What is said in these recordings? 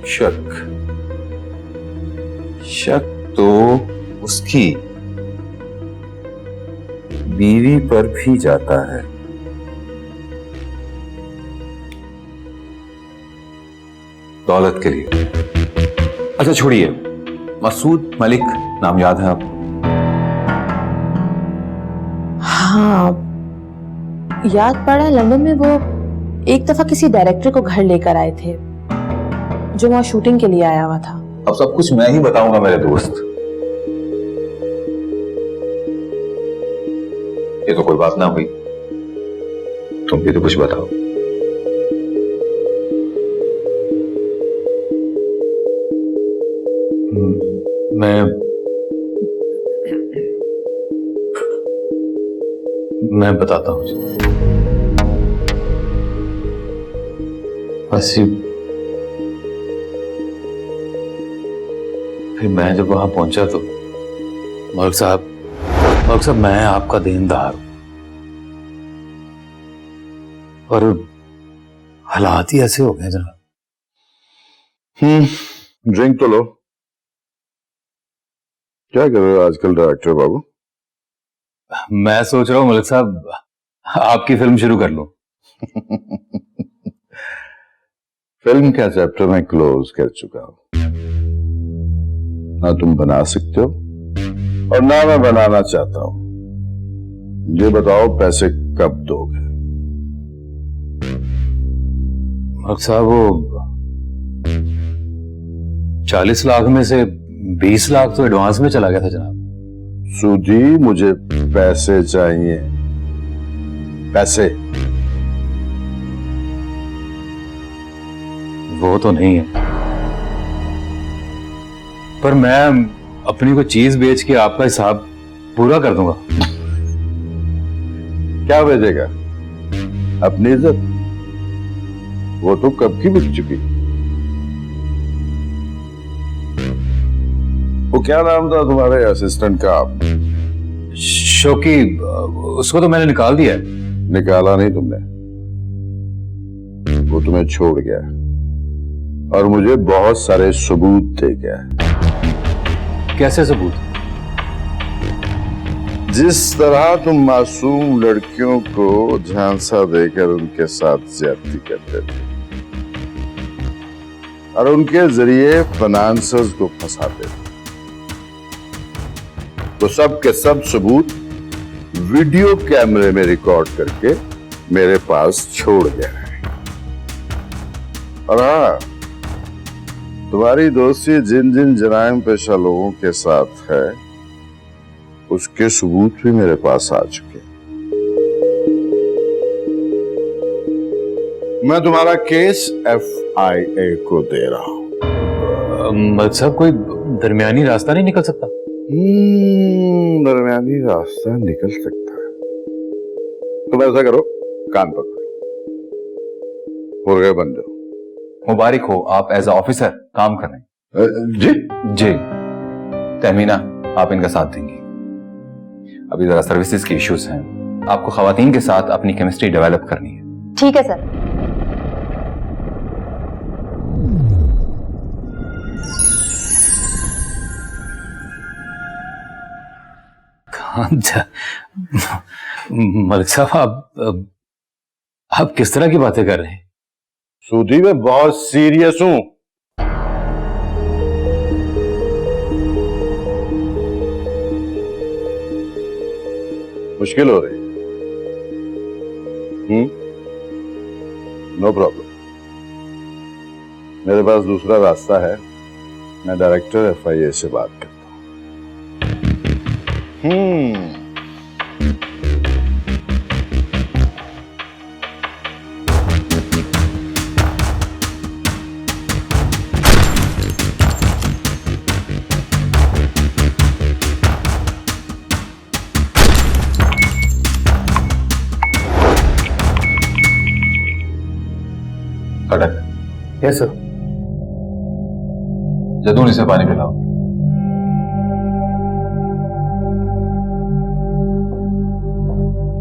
शक शक तो उसकी बीवी पर भी जाता है। दौलत के लिए। अच्छा छोड़िए, मसूद मलिक नाम याद है आपको? हाँ, याद पड़ा। लंदन में वो एक दफा किसी डायरेक्टर को घर लेकर आए थे जो वहां शूटिंग के लिए आया हुआ था। अब सब कुछ मैं ही बताऊंगा मेरे दोस्त। ये तो कोई बात ना हुई, तुम भी तो कुछ बताओ। मैं बताता हूँ। फिर मैं जब वहां पहुंचा तो मलिक साहब मैं आपका देनदार हूं, और हालात ही ऐसे हो गए जनाब। ड्रिंक तो लो। क्या कर रहे हो आजकल डायरेक्टर बाबू? मैं सोच रहा हूं मलिक साहब आपकी फिल्म शुरू कर लूं। फिल्म का चैप्टर मैं क्लोज कर चुका हूं। ना तुम बना सकते हो और ना मैं बनाना चाहता हूं। ये बताओ पैसे कब दोगे? मलिक साहब वो 40 लाख में से 20 लाख तो एडवांस में चला गया था जनाब। सूदी, मुझे पैसे चाहिए, पैसे। वो तो नहीं है, पर मैं अपनी कोई चीज बेच के आपका हिसाब पूरा कर दूंगा। क्या बेचेगा? अपनी इज्जत? वो तो कब की बिक चुकी। वो क्या नाम था तुम्हारे असिस्टेंट का? शौकी, उसको तो मैंने निकाल दिया है। निकाला नहीं तुमने, वो तुम्हें छोड़ गया और मुझे बहुत सारे सबूत दे गया। कैसे सबूत? जिस तरह तुम मासूम लड़कियों को झांसा देकर उनके साथ ज्यादती करते थे और उनके जरिए फाइनेंसर्स को फंसाते थे, तो सब के सब सबूत वीडियो कैमरे में रिकॉर्ड करके मेरे पास छोड़ गया है। और हाँ, तुम्हारी दोस्ती जिन जिन जराइम पेशा लोगों के साथ है उसके सबूत भी मेरे पास आ चुके। मैं तुम्हारा केस FIA को दे रहा हूं। मलिक साहब कोई दरमियानी रास्ता नहीं निकल सकता? दरमियानी रास्ता निकल सकता है। तुम ऐसा करो, कान पकड़ो, मुर्गे बन जाओ। मुबारक हो, आप एज ए ऑफिसर काम कर रहे हैं। जी जी, तहमीना आप इनका साथ देंगी। अभी जरा सर्विसेज के इश्यूज हैं, आपको खवातीन के साथ अपनी केमिस्ट्री डेवलप करनी है। ठीक है सर। मलिक साहब आप किस तरह की बातें कर रहे हैं? सूदी, मैं बहुत सीरियस हूं। मुश्किल हो रही है? नो प्रॉब्लम, मेरे पास दूसरा रास्ता है। मैं डायरेक्टर FIA से बात करता हूं। खटक। Yes sir. जदून इसे पानी पिलाओ।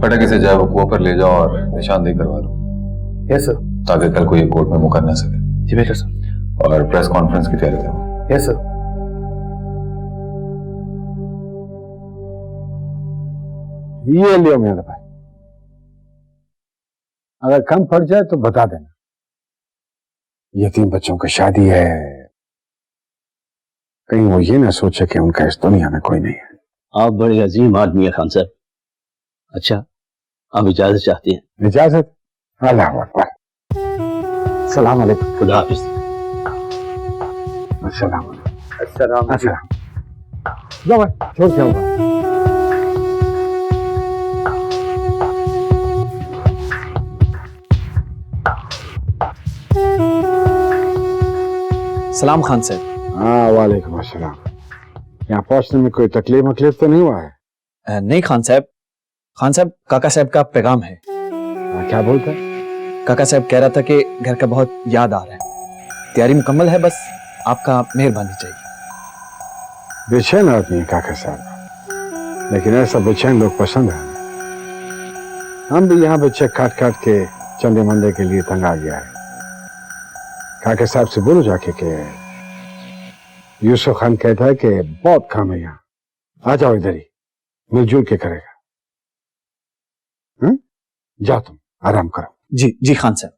खटक इसे जाए वो पर ले जाओ और निशानदेही करवा लो। Yes sir. ताकि कल को ये कोर्ट में मुकर ना सके। जी बेटा सर। और प्रेस कॉन्फ्रेंस की तैयारी करो। Yes sir. ये लियो मेरे भाई, अगर कम पड़ जाए तो बता देना। ये 3 बच्चों की शादी है, कहीं वो ये ना सोचे कि उनका इस दुनिया में कोई नहीं है। आप बड़े अजीम आदमी है खान साहब। अच्छा, आप इजाजत चाहते हैं? इजाजत? अल्लाह अकबर। सलाम अलैकुम। खुदा हाफिज। अस्सलाम वालेकुम। अस्सलाम। जाओ भाई, छोड़ के आओ भाई। सलाम खान साहब। हाँ, वालेकुम अस्सलाम। यहाँ पहुंचने में कोई तकलीफ तो नहीं हुआ है? नहीं खान साहब, काका साहब का पैगाम है। क्या बोलता है? काका साहब कह रहा था कि घर का बहुत याद आ रहा है। तैयारी मुकम्मल है, बस आपका मेहरबानी चाहिए। बेचैन आदमी है काका साहब, लेकिन ऐसा बेचैन लोग पसंद है। हम भी यहाँ बच्चे काट काट के चंदे मंदे के लिए तंग आ गया है। काका साहब से बोलो जाके कि यूसुफ खान कहता है कि बहुत काम है यहाँ, आ जाओ इधर ही, मिलजुल के करेगा। जाओ तुम आराम करो। जी जी खान साहब।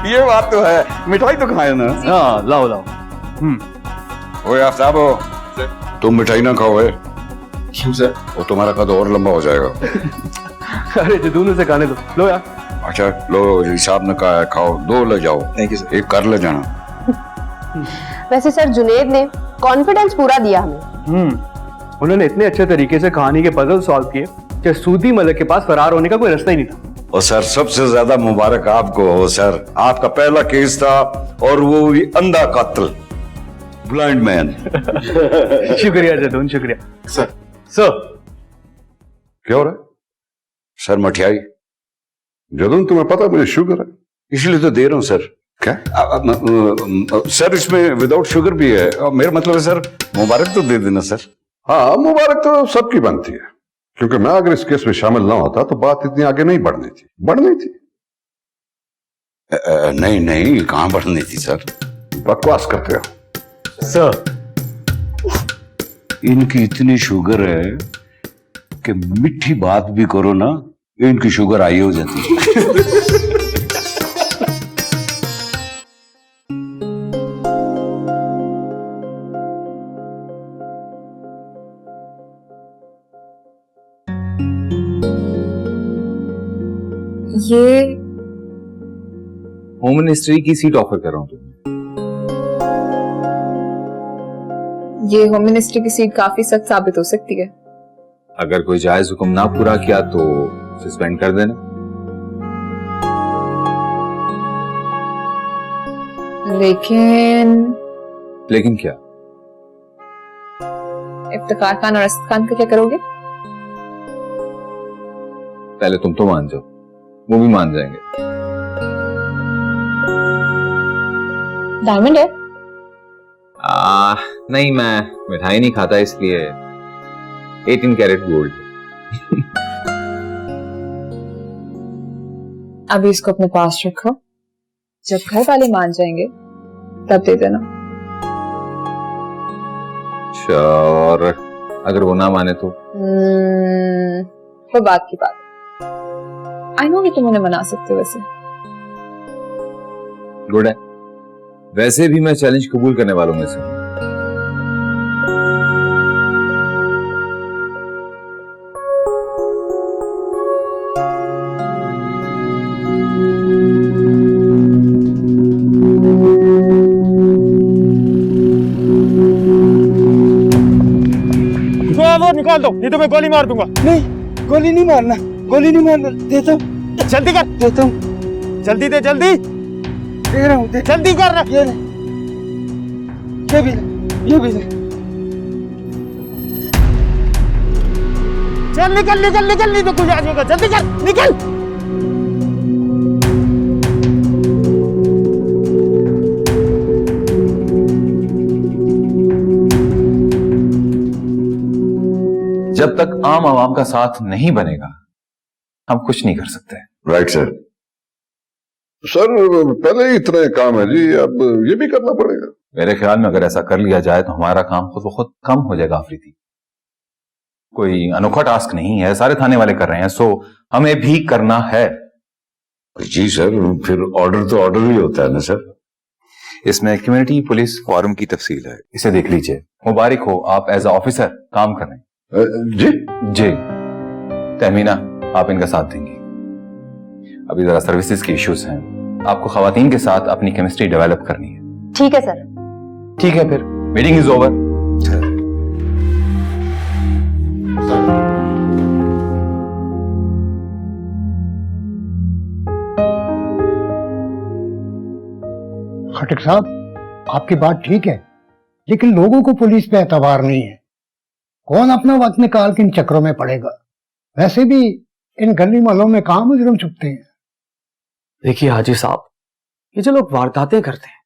ये बात तो है, मिठाई तो खाए ना। हाँ, लाओ लाओ। ओए आफ्ताब हो, तुम मिठाई ना खाओ है? क्यों सर? वो तुम्हारा कद और लंबा हो जाएगा। अरे जदून से खाने दो। लो यार। अच्छा लो, हिसाब ने कहा है खाओ, 2 ले जाओ। Thank you sir. एक कर ले जाना। वैसे सर जुनेद ने कॉन्फिडेंस पूरा दिया हमें। उन्होंने इतने अच्छे तरीके से कहानी के पजल सॉल्व किए कि सूदी मलिक के पास फरार होने का कोई रास्ता ही नहीं था। और सर सबसे ज्यादा मुबारक आपको हो सर, आपका पहला केस था और वो भी अंधा कातिल, ब्लाइंड मैन। शुक्रिया जदून, शुक्रिया। सर क्या हो रहा है? सर मठियाई। जदून तुम्हें पता मुझे शुगर है, इसलिए तो दे रहा हूँ सर। क्या? सर इसमें विदाउट शुगर भी है। मेरा मतलब है सर, मुबारक तो दे देना सर। हाँ, मुबारक तो सबकी बनती है, क्योंकि मैं अगर इस केस में शामिल ना होता तो बात इतनी आगे नहीं बढ़नी थी। नहीं नहीं, कहाँ बढ़नी थी सर? बकवास करते हो सर। इनकी इतनी शुगर है कि मीठी बात भी करो ना, इनकी शुगर हाई हो जाती है। ये होम मिनिस्ट्री की सीट ऑफर कर रहा हूं तुम्हें। ये होम मिनिस्ट्री की सीट काफी सख्त साबित हो सकती है। अगर कोई जायज हुक्म ना पूरा किया तो सस्पेंड कर देना। लेकिन क्या? इफ्तिखार खान और असद खान का क्या करोगे? पहले तुम तो मान जाओ, वो भी मान जाएंगे। डायमंड है? नहीं, मैं मिठाई नहीं खाता, इसलिए 18 कैरेट गोल्ड। अभी इसको अपने पास रखो, जब घर वाले मान जाएंगे तब दे देना। अच्छा, और अगर वो ना माने तो? वो बात की बात। आई नो कि तुम उन्हें मना सकते हो। वैसे गुड है, वैसे भी मैं चैलेंज कबूल करने वालों में से हूं। वो निकाल दो, नहीं तो मैं गोली मार दूंगा। नहीं, गोली नहीं मारना, गोली नहीं मारना। देता हूँ, जल्दी कर। देता हूँ। जल्दी दे, जल्दी दे रहा हूँ। जल्दी कर रहा। ये ले, ये भी ले, ये भी ले। चल निकल निकल निकल, नहीं तो कुछ आ जाएगा। जल्दी कर, निकल। जब तक आम आवाम का साथ नहीं बनेगा हम कुछ नहीं कर सकते। Right sir. सर पहले ही इतने काम है जी, अब ये भी करना पड़ेगा। मेरे ख्याल में अगर ऐसा कर लिया जाए तो हमारा काम खुद ब खुद कम हो जाएगा आफरीदी। कोई अनोखा टास्क नहीं है, सारे थाने वाले कर रहे हैं, सो हमें भी करना है। जी सर, फिर ऑर्डर तो ऑर्डर ही होता है ना सर। इसमें कम्युनिटी पुलिस फॉरम की तफसील है, इसे देख लीजिए। मुबारक हो, आप एज अ ऑफिसर काम कर रहे हैं। जी जी तहमीना, आप इनका साथ देंगी। अभी जरा सर्विसेज के इश्यूज हैं, आपको खवातीन के साथ अपनी केमिस्ट्री डेवलप करनी है। ठीक है सर। ठीक है, फिर मीटिंग इज ओवर। खटक साहब, आपकी बात ठीक है, लेकिन लोगों को पुलिस पे एतबार नहीं है। कौन अपना वक्त निकाल के इन चक्रों में पड़ेगा? वैसे भी इन गली मोहल्लों में कहां मुजरिम छुपते हैं। देखिए हाजी साहब, ये जो लोग वारदातें करते हैं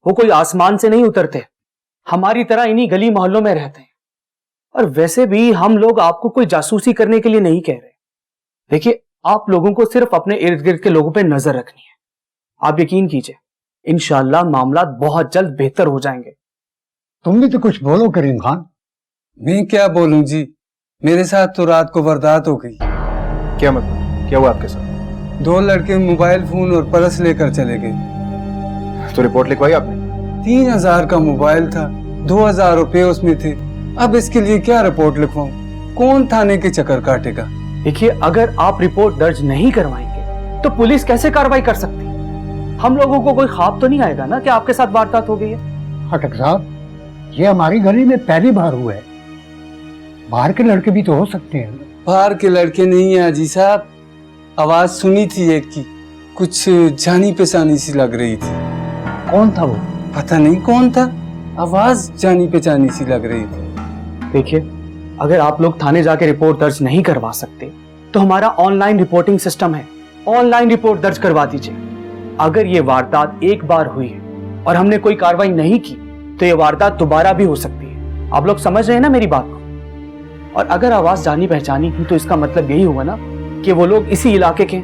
वो कोई आसमान से नहीं उतरते, हमारी तरह इन्हीं गली मोहल्लों में रहते हैं। और वैसे भी हम लोग आपको कोई जासूसी करने के लिए नहीं कह रहे। देखिए, आप लोगों को सिर्फ अपने इर्द गिर्द के लोगों पर नजर रखनी है। आप यकीन कीजिए, इंशाअल्लाह मामला बहुत जल्द बेहतर हो जाएंगे। तुम भी तो कुछ बोलो करीम खान। मैं क्या बोलूं जी, मेरे साथ तो रात को वारदात हो गई। क्या मतलब, क्या हुआ आपके साथ? 2 लड़के मोबाइल फोन और पर्स लेकर चले गए। तो रिपोर्ट लिखवाई आपने? 3000 का मोबाइल था, 2000 रुपए उसमें थे। अब इसके लिए क्या रिपोर्ट लिखवाऊं? कौन थाने के चक्कर काटेगा? देखिए, अगर आप रिपोर्ट दर्ज नहीं करवाएंगे तो पुलिस कैसे कार्रवाई कर सकती? हम लोगों को कोई ख्वाब तो नहीं आएगा ना कि आपके साथ वारदात हो गई है। खटक साहब, ये हमारी गली में पहली बार हुआ है। बाहर के लड़के भी तो हो सकते हैं। बाहर के लड़के नहीं है हाजी साहब, आवाज सुनी थी एक की, कुछ जानी पहचानी सी लग रही थी। कौन था वो? पता नहीं कौन था, आवाज जानी पहचानी सी लग रही थी। देखिए, अगर आप लोग थाने जाके रिपोर्ट दर्ज नहीं करवा सकते तो हमारा ऑनलाइन रिपोर्टिंग सिस्टम है, ऑनलाइन रिपोर्ट दर्ज करवा दीजिए। अगर ये वारदात एक बार हुई है और हमने कोई कार्रवाई नहीं की तो ये वारदात दोबारा भी हो सकती है। आप लोग समझ रहे हैं ना मेरी बात को? और अगर आवाज जानी पहचानी की तो इसका मतलब यही हुआ ना कि वो लोग इसी इलाके के,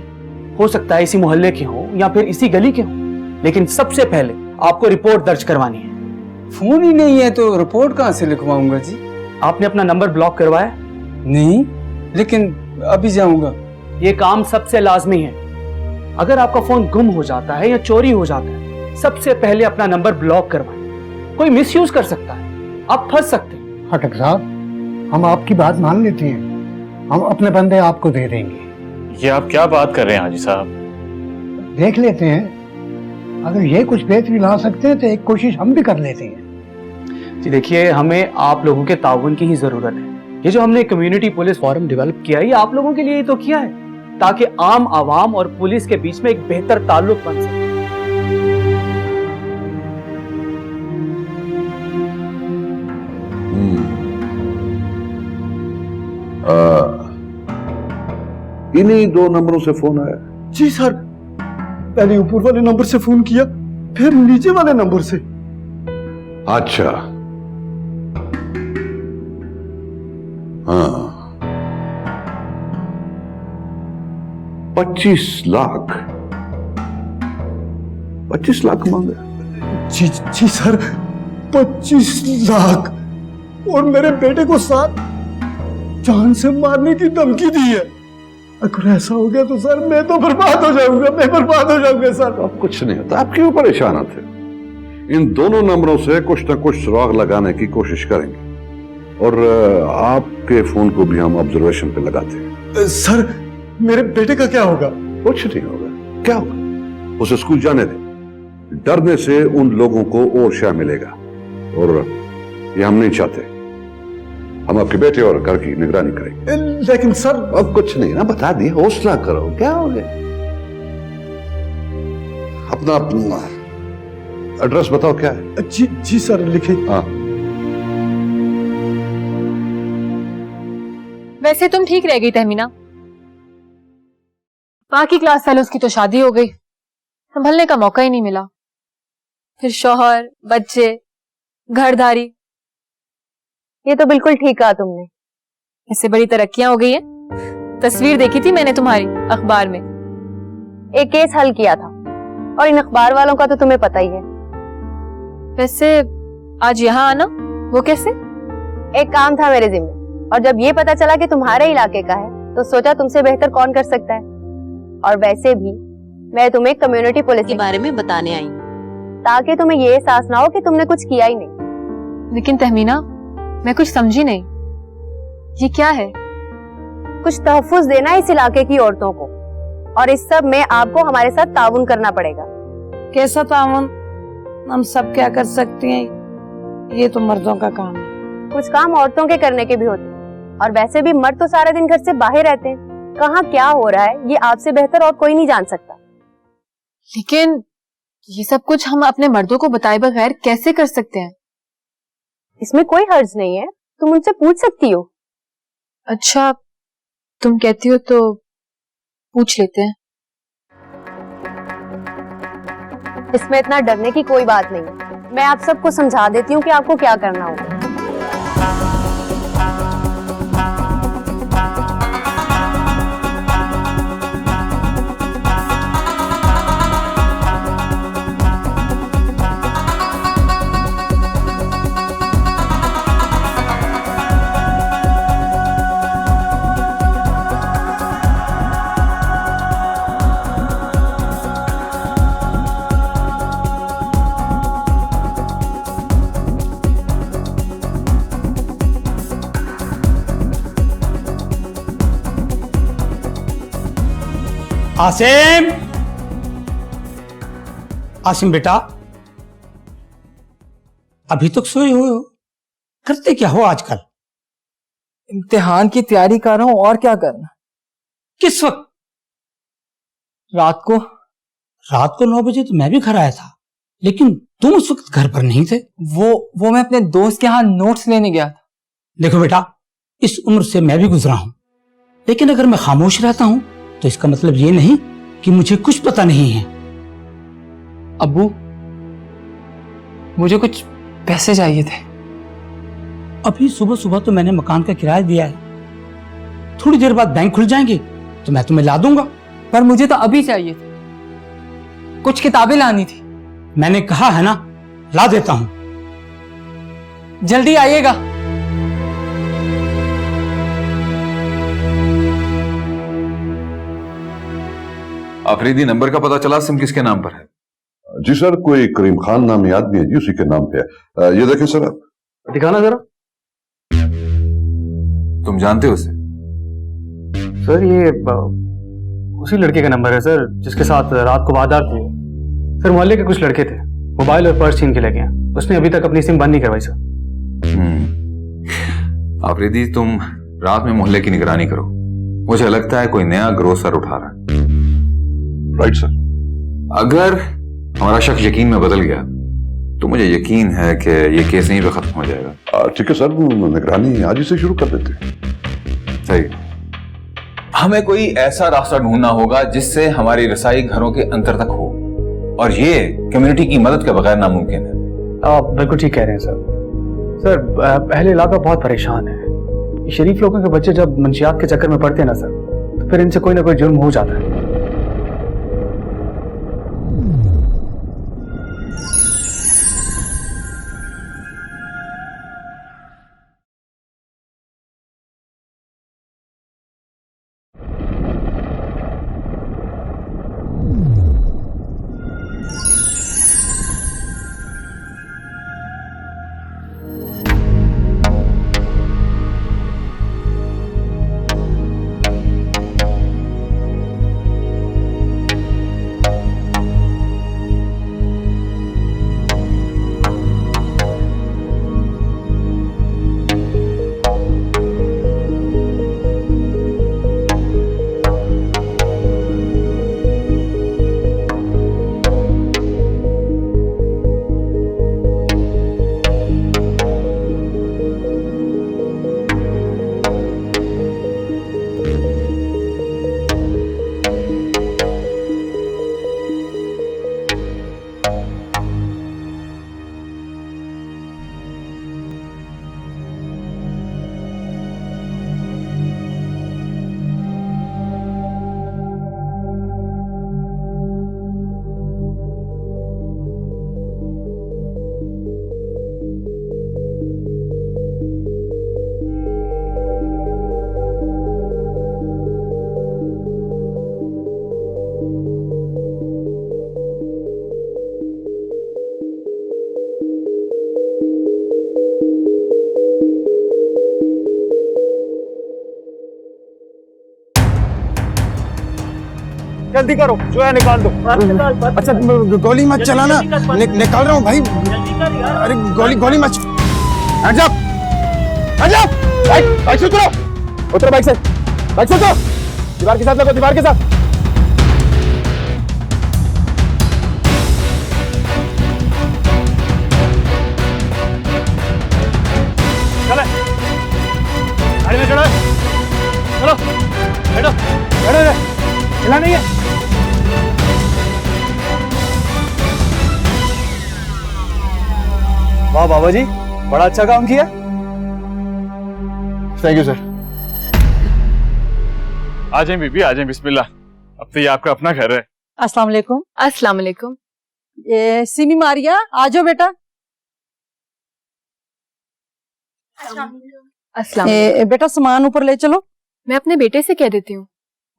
हो सकता है इसी मोहल्ले के हों या फिर इसी गली के हों। लेकिन सबसे पहले आपको रिपोर्ट दर्ज करवानी है। फोन ही नहीं है तो रिपोर्ट कहां से लिखवाऊंगा जी? आपने अपना नंबर ब्लॉक करवाया? नहीं, लेकिन अभी जाऊंगा। ये काम सबसे लाजमी है। अगर आपका फोन गुम हो जाता है या चोरी हो जाता है, सबसे पहले अपना नंबर ब्लॉक करवाएं। कोई मिसयूज कर सकता है, आप फंस सकते हैं। खटक साहब, हम आपकी बात मान लेते हैं, हम अपने बंदे आपको दे देंगे। ये आप क्या बात कर रहे हैं हाजी साहब? देख लेते हैं, अगर ये कुछ बेहतरी ला सकते हैं तो एक कोशिश हम भी कर लेते हैं। जी देखिए, हमें आप लोगों के ताउन की ही जरूरत है। ये जो हमने कम्युनिटी पुलिस फॉरम डेवलप किया है, ये आप लोगों के लिए ही तो किया है, ताकि आम आवाम और पुलिस के बीच में एक बेहतर ताल्लुक बन सके। इन्हीं 2 नंबरों से फोन आया? जी सर, पहले ऊपर वाले नंबर से फोन किया, फिर नीचे वाले नंबर से। अच्छा, हाँ, 25 लाख 25 लाख मांगे? जी सर, 25 लाख, और मेरे बेटे को साथ जान से मारने की धमकी दी है। अगर ऐसा हो गया तो सर मैं तो बर्बाद हो जाऊंगा, मैं बर्बाद हो जाऊंगा सर। अब कुछ नहीं होता, आप क्यों परेशान थे? इन दोनों नंबरों से कुछ ना कुछ सुराग लगाने की कोशिश करेंगे, और आपके फोन को भी हम ऑब्जर्वेशन पे लगाते हैं। सर, मेरे बेटे का क्या होगा? कुछ नहीं होगा। क्या होगा? उसे स्कूल जाने दे। डरने से उन लोगों को और शय मिलेगा, और ये हम नहीं चाहते। हम आपके बेटे और घर की निगरानी करेंगे। लेकिन सर, अब कुछ नहीं ना, बता दिए, हौसला करो। क्या हो गया? अपना एड्रेस बताओ, क्या है? जी सर, लिखे। हाँ। वैसे तुम ठीक रह गई तहमीना, बाकी क्लास फेलोज की तो शादी हो गई, संभलने का मौका ही नहीं मिला। फिर शौहर, बच्चे, घरदारी। ये तो बिल्कुल ठीक कहा तुमने। इससे बड़ी तरक्कियां हो गई है। तस्वीर देखी थी मैंने तुम्हारी अखबार में, एक केस हल किया था, और इन अखबार वालों का तो तुम्हें पता ही है। वैसे आज यहाँ आना वो कैसे? एक काम था मेरे जिम्मे, और जब ये पता चला कि तुम्हारे इलाके का है तो सोचा तुमसे बेहतर कौन कर सकता है। और वैसे भी मैं तुम्हें कम्युनिटी पुलिस के बारे में बताने आई, ताकि तुम्हें ये एहसास ना हो कि तुमने कुछ किया ही नहीं। लेकिन तहमीना, मैं कुछ समझी नहीं, ये क्या है? कुछ तहफ्फुज देना इस इलाके की औरतों को, और इस सब में आपको हमारे साथ ताउन करना पड़ेगा। कैसा ताउन? हम सब क्या कर सकते हैं, ये तो मर्दों का काम है। कुछ काम औरतों के करने के भी होते हैं, और वैसे भी मर्द तो सारा दिन घर से बाहर रहते हैं, कहाँ क्या हो रहा है ये आपसे बेहतर और कोई नहीं जान सकता। लेकिन ये सब कुछ हम अपने मर्दों को बताए बगैर कैसे कर सकते हैं? इसमें कोई हर्ज नहीं है, तुम उनसे पूछ सकती हो। अच्छा, तुम कहती हो तो पूछ लेते हैं। इसमें इतना डरने की कोई बात नहीं है, मैं आप सबको समझा देती हूँ कि आपको क्या करना होगा। आसिम, आसिम बेटा, अभी तक सोए हुए हो? करते क्या हो आजकल? इम्तिहान की तैयारी कर रहा हूं, और क्या करना। किस वक्त? रात को। रात को 9 बजे तो मैं भी घर आया था, लेकिन तुम उस वक्त घर पर नहीं थे। वो मैं अपने दोस्त के यहाँ नोट्स लेने गया था। देखो बेटा, इस उम्र से मैं भी गुजरा हूं, लेकिन अगर मैं खामोश रहता हूं तो इसका मतलब ये नहीं कि मुझे कुछ पता नहीं है। अब्बू, मुझे कुछ पैसे चाहिए थे। अभी सुबह सुबह तो मैंने मकान का किराया दिया है, थोड़ी देर बाद बैंक खुल जाएंगे तो मैं तुम्हें ला दूंगा। पर मुझे तो अभी चाहिए थे, कुछ किताबें लानी थी। मैंने कहा है ना, ला देता हूं। जल्दी आइएगा। आफरीदी नंबर का पता चला? सिम किसके नाम पर है? जी सर, कोई करीम खान नामी आदमी है जी, उसी के नाम पे है। ये देखें सर, आप दिखाना जरा। तुम जानते हो उसे? सर ये उसी लड़के का नंबर है सर, जिसके साथ रात को वारदात हुई। सर मोहल्ले के कुछ लड़के थे, मोबाइल और पर्स छीन के ले गए। उसने अभी तक अपनी सिम बंद नहीं करवाई सर। आफरीदी, तुम रात में मोहल्ले की निगरानी करो। मुझे लगता है कोई नया ग्रोह सर उठा रहा है। Right sir. अगर हमारा शक यकीन में बदल गया तो मुझे यकीन है कि ये केस यहीं पे खत्म हो जाएगा। ठीक है सर, निगरानी आज ही से शुरू कर देते हैं। सही। हमें कोई ऐसा रास्ता ढूंढना होगा जिससे हमारी रसाई घरों के अंतर तक हो, और ये कम्युनिटी की मदद के बगैर नामुमकिन है। आप बिल्कुल ठीक कह रहे हैं सर। सर पहले इलाका बहुत परेशान है। शरीफ लोगों के बच्चे जब मंशियात के चक्कर में पड़ते हैं ना सर, तो फिर इनसे कोई ना कोई जुर्म हो जाता है। जल्दी करो, जो है निकाल दो। अच्छा गोली मत चलाना, निकाल रहा हूँ भाई। अरे गोली मत। Hands up, hands up. Bike से उतरो, उतरो बाइक से उतरो। दीवार के साथ लगो, दीवार के साथ। चले, गाड़ी में चढ़ो, चलो, बैठो, हिला नहीं है। वाह बाबा जी, बड़ा अच्छा काम किया। Thank you sir. आ जाए बीबी, आ जाए, बिस्मिल्लाह। अब तो ये आपका अपना घर है। अस्सलाम वालेकुम। अस्सलाम वालेकुम। सिमी मारिया, आ जाओ बेटा। अस्सलाम। बेटा सामान ऊपर ले चलो। मैं अपने बेटे से कह देती हूँ।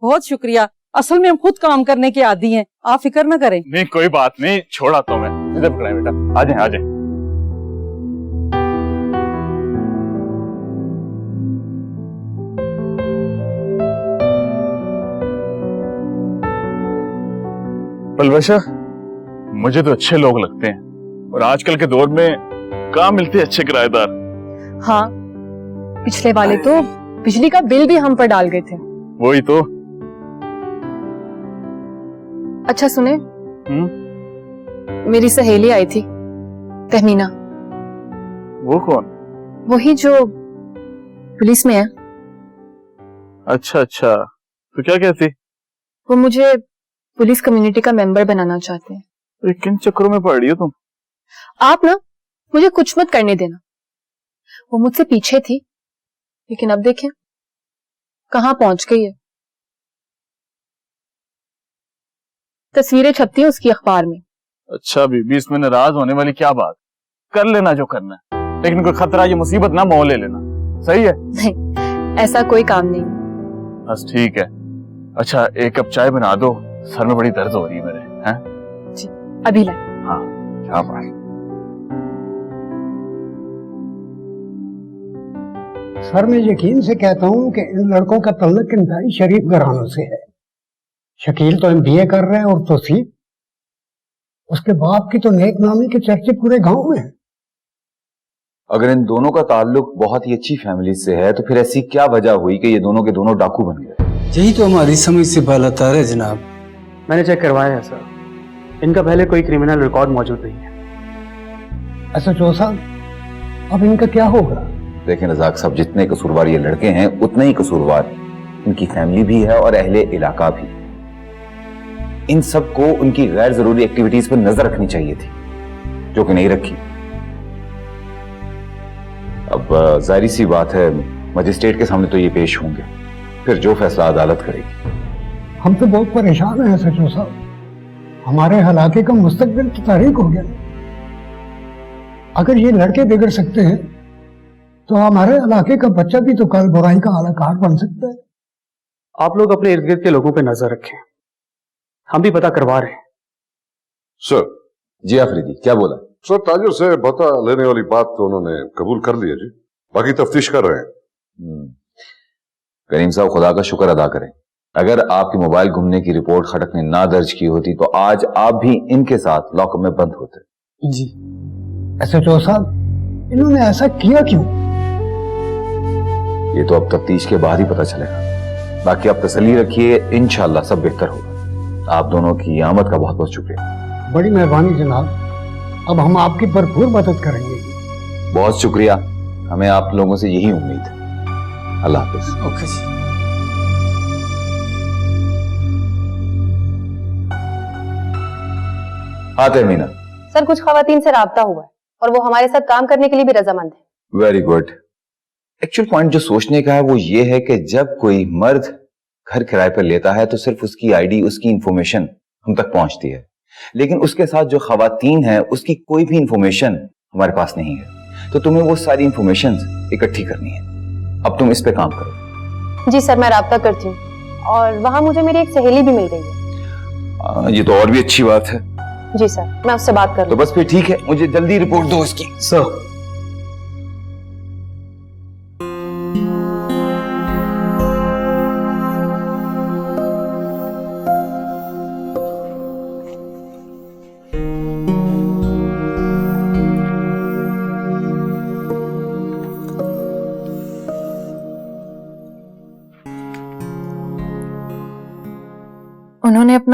बहुत शुक्रिया, असल में हम खुद काम करने के आदी हैं, आप फिक्र न करें। नहीं कोई बात नहीं, छोड़ आता हूँ मैं। इधर पकड़ा है बेटा, आ जाए, आ जाए। पलवशा, मुझे तो अच्छे लोग लगते हैं और आजकल के दौर में कहाँ मिलते अच्छे किराएदार। हाँ, पिछले वाले तो बिजली का बिल भी हम पर डाल गए थे। वही तो। अच्छा सुने, मेरी सहेली आई थी, तहमीना। वो कौन? वही जो पुलिस में है। अच्छा अच्छा, तो क्या कहती? वो मुझे पुलिस कम्युनिटी का मेंबर बनाना चाहते हैं। अरे किन चक्करों में पड़ रही हो तुम? आप ना मुझे कुछ मत करने देना। वो मुझसे पीछे थी, लेकिन अब देखें कहां पहुंच गई है। तस्वीरें छपती हैं उसकी अखबार में। अच्छा बीबी, इसमें नाराज होने वाली क्या बात? कर लेना जो करना है, लेकिन कोई खतरा या मुसीबत ना मोल ले लेना। सही है? नहीं, ऐसा कोई काम नहीं। बस ठीक है। अच्छा एक कप चाय बना दो, सर में बड़ी दर्द हो रही है मेरे। हैं? जी, अभी लाए। हाँ, क्या बात। सर मैं यकीन से कहता हूँ कि इन लड़कों का तल्लुक इंतहाई शरीफ घरानों से है। शकील तो MBA कर रहे हैं और तौसीफ, उसके बाप की तो नेक नामी के चर्चे पूरे गांव में है। अगर इन दोनों का ताल्लुक बहुत ही अच्छी फैमिली से है तो फिर ऐसी क्या वजह हुई कि ये दोनों के दोनों डाकू बन गए? यही तो हमारी समझ से बालातार है जनाब। मैंने चेक करवाया है सर, इनका पहले कोई क्रिमिनल रिकॉर्ड मौजूद नहीं है। SHO साहब, अब इनका क्या होगा? देखें रजाक साहब, जितने कसूरवार ये लड़के हैं उतने ही कसूरवार इनकी फैमिली भी है और अहले इलाका भी। इन सबको उनकी गैर जरूरी एक्टिविटीज पर नजर रखनी चाहिए थी, जो कि नहीं रखी। अब जाहिर सी बात है, मजिस्ट्रेट के सामने तो ये पेश होंगे, फिर जो फैसला अदालत करेगी। हम तो बहुत परेशान हैं SHO साहब, हमारे इलाके का मुस्तकबिल तो तारीख हो गया। अगर ये लड़के बिगड़ सकते हैं तो हमारे इलाके का बच्चा भी तो कल बुराई का आलाकार बन सकता है। आप लोग अपने इर्द गिर्द के लोगों पे नजर रखें, हम भी पता करवा रहे हैं। सर। जी आफरीदी, क्या बोला? सर ताजर से बता लेने वाली बात तो उन्होंने कबूल कर लिया जी, बाकी तफ्तीश कर रहे हैं। करीम साहब, खुदा का शुक्र अदा करें, अगर आपके मोबाइल घूमने की रिपोर्ट खटक ने ना दर्ज की होती तो आज आप भी इनके साथ लॉकअप में बंद होते। जी SHO साहब, इन्होंने ऐसा किया क्यों? ये तो अब तफ्तीश के बाद ही पता चलेगा। बाकी आप तसल्ली रखिए, इंशाल्लाह सब बेहतर होगा। आप दोनों की आमद का बहुत बहुत शुक्रिया। बड़ी मेहरबानी जनाब, अब हम आपकी भरपूर मदद करेंगे। बहुत शुक्रिया, हमें आप लोगों से यही उम्मीद है। अल्लाह हाफिज। ओके जी। हाँ तहमीना। सर कुछ खवातीन से राब्ता हुआ है और वो हमारे साथ काम करने के लिए भी रजामंद है। Very good. एक्चुअल पॉइंट जो सोचने का है वो ये है कि जब कोई मर्द घर किराए पर लेता है तो सिर्फ उसकी आईडी, उसकी इंफॉर्मेशन हम तक पहुंचती है, लेकिन उसके साथ जो खवातीन है उसकी कोई भी इंफॉर्मेशन हमारे पास नहीं है। तो तुम्हें वो सारी इंफॉर्मेशन इकट्ठी करनी है। अब तुम इस पे काम करो। जी सर, मैं राब्ता करती हूँ और वहाँ मुझे मेरी एक सहेली भी मिल गई है। ये तो और भी अच्छी बात है। जी सर, मैं उससे बात कर तो बस फिर ठीक है, मुझे जल्दी रिपोर्ट दो इसकी। सर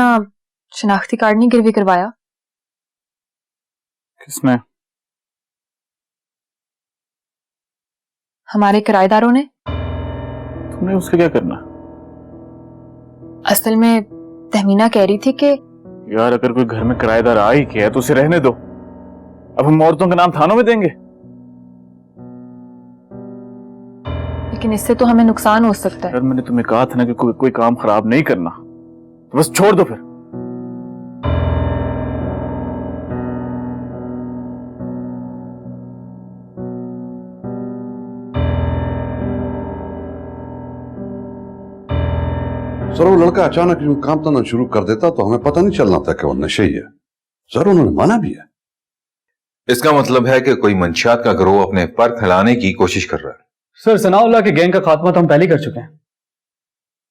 अपना शनाख्ती कार्ड नहीं गिरवी करवाया? किसने? हमारे किराएदारों ने। तुमने उससे क्या करना? असल में तहमीना कह रही थी कि यार अगर कोई घर में किराएदार आ ही गया तो उसे रहने दो। अब हम औरतों का नाम थानों में देंगे? लेकिन इससे तो हमें नुकसान हो सकता है। यार मैंने तुम्हें कहा था ना कि कोई काम खराब नहीं करना, तो बस छोड़ दो फिर। सर वो लड़का अचानक यूं काम करना शुरू कर देता तो हमें पता नहीं चलना था कि वो नशेई है। सर उन्होंने माना भी है। इसका मतलब है कि कोई मंशियात का गिरोह अपने पर फैलाने की कोशिश कर रहा है। सर सनाउल्लाह के गैंग का खात्मा तो हम पहले ही कर चुके हैं।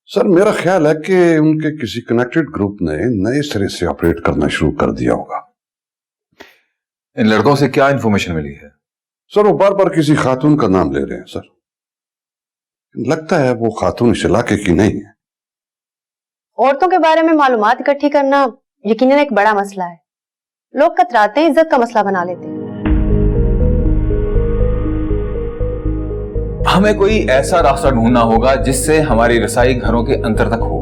सर मेरा ख्याल है कि उनके किसी कनेक्टेड ग्रुप ने नए सिरे से ऑपरेट करना शुरू कर दिया होगा। इन लड़कों से क्या इंफॉर्मेशन मिली है? सर वो बार बार किसी खातून का नाम ले रहे हैं सर। लगता है वो खातून इस इलाके की नहीं है। औरतों के बारे में मालूमात इकट्ठी करना यकीनन एक बड़ा मसला है। लोग कतराते हैं, इज्जत का मसला बना लेते हैं। हमें कोई ऐसा रास्ता ढूंढना होगा जिससे हमारी रसाई घरों के अंतर तक हो,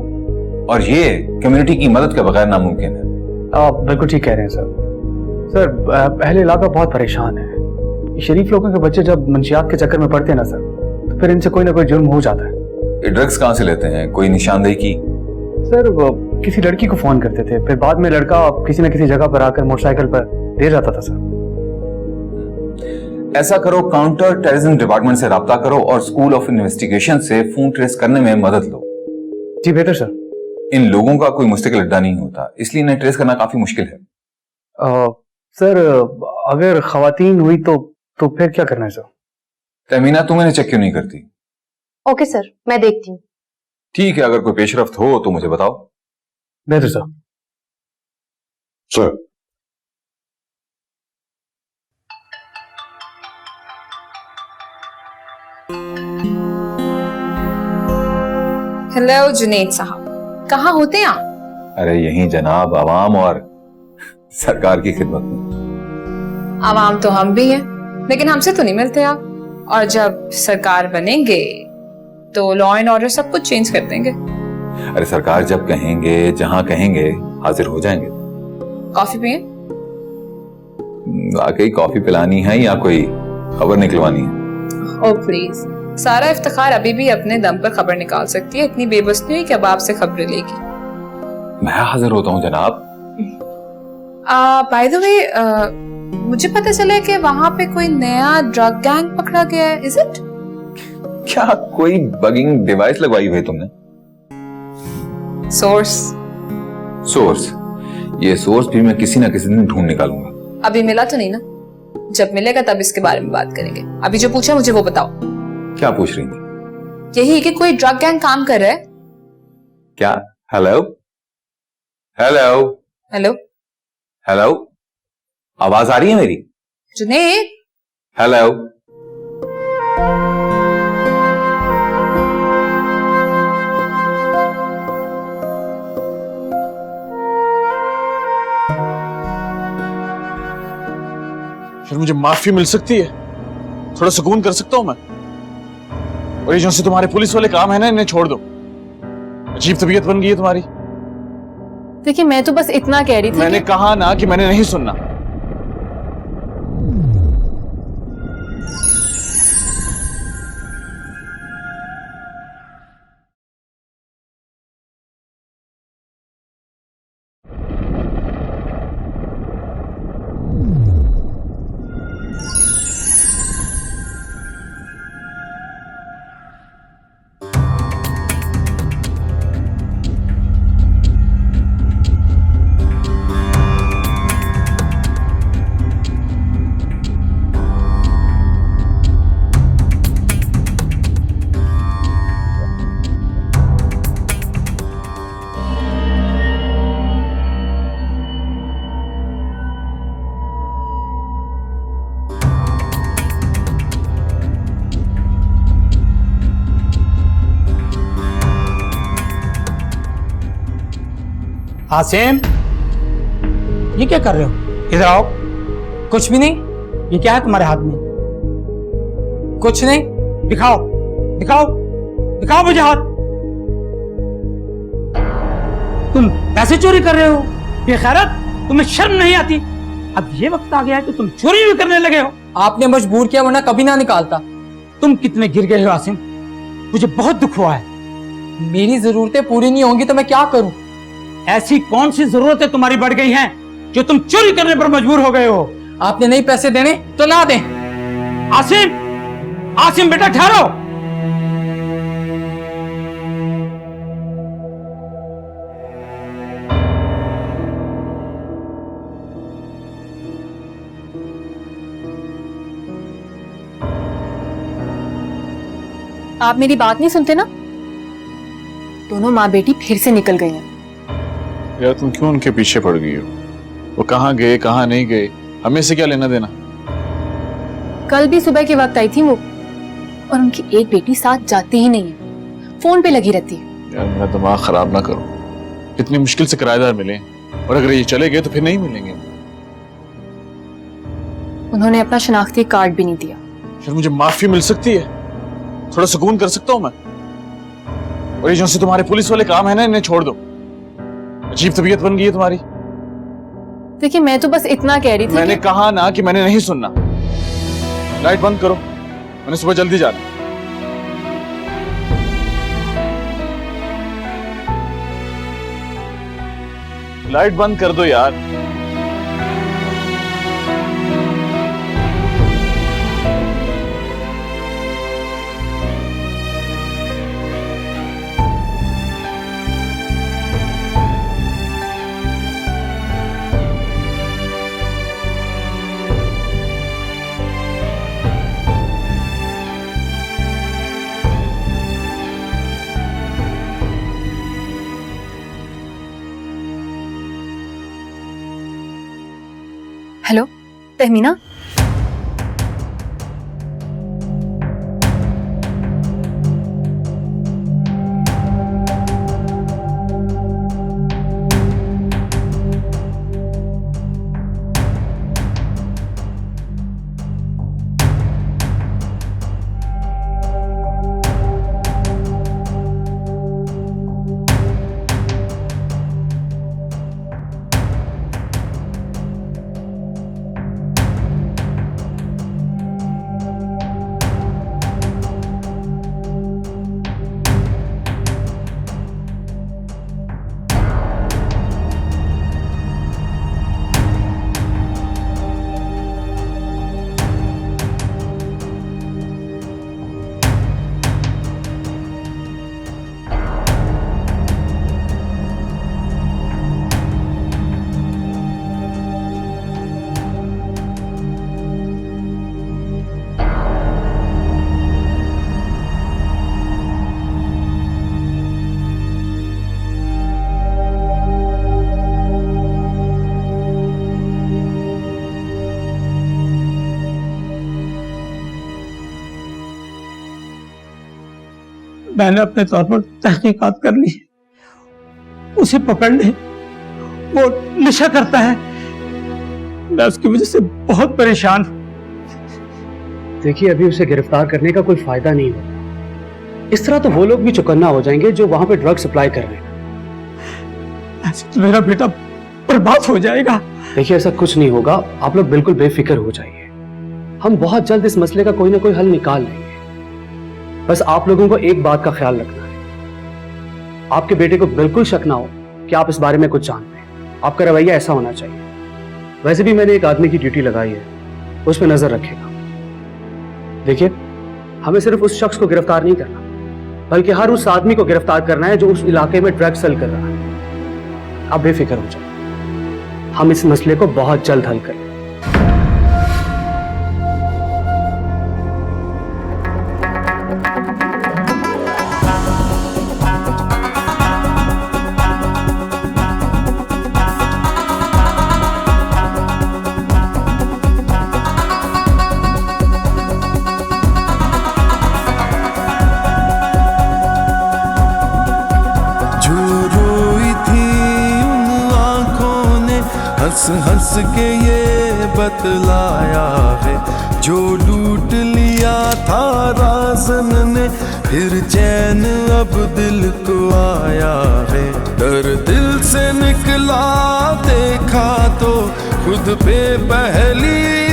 और ये कम्युनिटी की मदद के बगैर नामुमकिन है। आप बिल्कुल ठीक कह रहे हैं सर। सर अहले इलाका बहुत परेशान है। ये शरीफ लोगों के बच्चे जब मंशियात के चक्कर में पड़ते हैं ना सर, तो फिर इनसे कोई ना कोई जुर्म हो जाता है। ये ड्रग्स कहाँ से लेते हैं? कोई निशानदेही की? सर वो किसी लड़की को फोन करते थे, फिर बाद में लड़का किसी न किसी जगह पर आकर मोटरसाइकिल पर दे जाता था सर। ऐसा करो, काउंटर टेररिज्म डिपार्टमेंट से राब्ता करो और स्कूल ऑफ इन्वेस्टिगेशन से फोन ट्रेस करने में मदद लो। जी बेहतर सर। इन लोगों का कोई मुस्तकिल अड्डा नहीं होता, इसलिए इन्हें ट्रेस करना काफी मुश्किल है। सर अगर खवातीन हुई तो फिर क्या करना है सर? तमीना तुम इन्हें चेक क्यों नहीं करती? ओके सर, मैं देखती हूँ। ठीक है, अगर कोई पेशरफ्त हो तो मुझे बताओ। बेहतर सर। सर हेलो जुनेद साहब, कहाँ होते हैं आप? अरे यही जनाब, आवाम और सरकार की खिदमत में। आवाम तो हम भी हैं, लेकिन हमसे तो नहीं मिलते आप। और जब सरकार बनेंगे तो लॉ एंड ऑर्डर सब कुछ चेंज कर देंगे। अरे सरकार जब कहेंगे, जहां कहेंगे, हाजिर हो जाएंगे। कॉफी पिए? वाकई कॉफी पिलानी है या कोई खबर निकलवानी है? ओ प्लीज, सारा इफ्तिखार अभी भी अपने दम पर खबर निकाल सकती है। इतनी बेबस नहीं है कि अब आपसे खबरें लेगी। मैं हाजिर होता हूँ जनाब। बाय द वे, मुझे पता चला कि वहां पे कोई नया ड्रग गैंग पकड़ा गया है। Is it? क्या कोई बगिंग डिवाइस लगवाई हुई तुमने? सोर्स ये सोर्स भी मैं किसी ना किसी दिन ढूंढ निकालूंगा। अभी मिला तो नहीं ना? जब मिलेगा तब इसके बारे में बात करेंगे। अभी जो पूछा मुझे वो बताओ। क्या पूछ रही थी? यही कि कोई ड्रग गैंग काम कर रहा है। क्या? हेलो हेलो हेलो हेलो, आवाज आ रही है मेरी? जुनेद, हेलो। फिर मुझे माफी मिल सकती है? थोड़ा सुकून कर सकता हूं मैं? और ये जो से तुम्हारे पुलिस वाले काम है ना, इन्हें छोड़ दो। अजीब तबीयत बन गई है तुम्हारी। देखिए मैं तो बस इतना कह रही थी। मैंने कहा ना कि मैंने नहीं सुनना। आसिम, ये क्या कर रहे हो? इधर आओ। कुछ भी नहीं। ये क्या है तुम्हारे हाथ में? कुछ नहीं। दिखाओ दिखाओ दिखाओ मुझे हाथ। तुम पैसे चोरी कर रहे हो? ये खैरत, तुम्हें शर्म नहीं आती? अब ये वक्त आ गया है कि तुम चोरी भी करने लगे हो। आपने मजबूर किया, वरना कभी ना निकालता। तुम कितने गिर गए हो आसिम, मुझे बहुत दुख हुआ है। मेरी जरूरतें पूरी नहीं होंगी तो मैं क्या करूं? ऐसी कौन सी जरूरतें तुम्हारी बढ़ गई हैं जो तुम चोरी करने पर मजबूर हो गए हो? आपने नहीं पैसे देने तो ना दें। आसिम, आसिम बेटा ठहरो। आप मेरी बात नहीं सुनते ना? दोनों माँ बेटी फिर से निकल गई हैं। यार तुम क्यों उनके पीछे पड़ गई हो? वो कहाँ गए कहाँ नहीं गए, हमें से क्या लेना देना? कल भी सुबह के वक्त आई थी वो, और उनकी एक बेटी साथ जाती ही नहीं है, फोन पे लगी रहती है। यार मेरा दिमाग खराब ना करो, कितनी मुश्किल से किराएदार मिले, और अगर ये चले गए तो फिर नहीं मिलेंगे। उन्होंने अपना शनाख्ती कार्ड भी नहीं दिया। फिर मुझे माफी मिल सकती है? थोड़ा सुकून कर सकता हूँ मैं? और ये जो से तुम्हारे पुलिस वाले काम है ना, इन्हें छोड़ दो। अजीब तबीयत बन गई है तुम्हारी। देखिए मैं तो बस इतना कह रही थी। मैंने कहा ना कि मैंने नहीं सुनना। लाइट बंद करो, मैंने सुबह जल्दी जाना। लाइट बंद कर दो यार। हेलो तहमीना, मैंने अपने तौर पर तहकीकात कर ली, उसे पकड़ ले, वो नशा करता है, मैं उसकी वजह से बहुत परेशान हूं। देखिए अभी उसे गिरफ्तार करने का कोई फायदा नहीं होगा। इस तरह तो वो लोग भी चौकन्ना हो जाएंगे जो वहां पे ड्रग सप्लाई कर रहे हैं। ऐसे तो मेरा बेटा बर्बाद हो जाएगा। देखिए ऐसा कुछ नहीं होगा, आप लोग बिल्कुल बेफिक्र हो जाइए। हम बहुत जल्द इस मसले का कोई ना कोई हल निकाल लेंगे। बस आप लोगों को एक बात का ख्याल रखना है, आपके बेटे को बिल्कुल शक ना हो कि आप इस बारे में कुछ जानते हैं। आपका रवैया ऐसा होना चाहिए। वैसे भी मैंने एक आदमी की ड्यूटी लगाई है, उस पर नजर रखेगा। देखिए हमें सिर्फ उस शख्स को गिरफ्तार नहीं करना, बल्कि हर उस आदमी को गिरफ्तार करना है जो उस इलाके में ड्रग सेल कर रहा है। आप बेफिक्र हो जाए, हम इस मसले को बहुत जल्द हल करें। जो रोई थी उन हंस हंस के ये बतलाया है, जो लूट लिया था राज़न ने, फिर चैन अब दिल को आया है। डर दिल से निकला देखा तो खुद पे पहली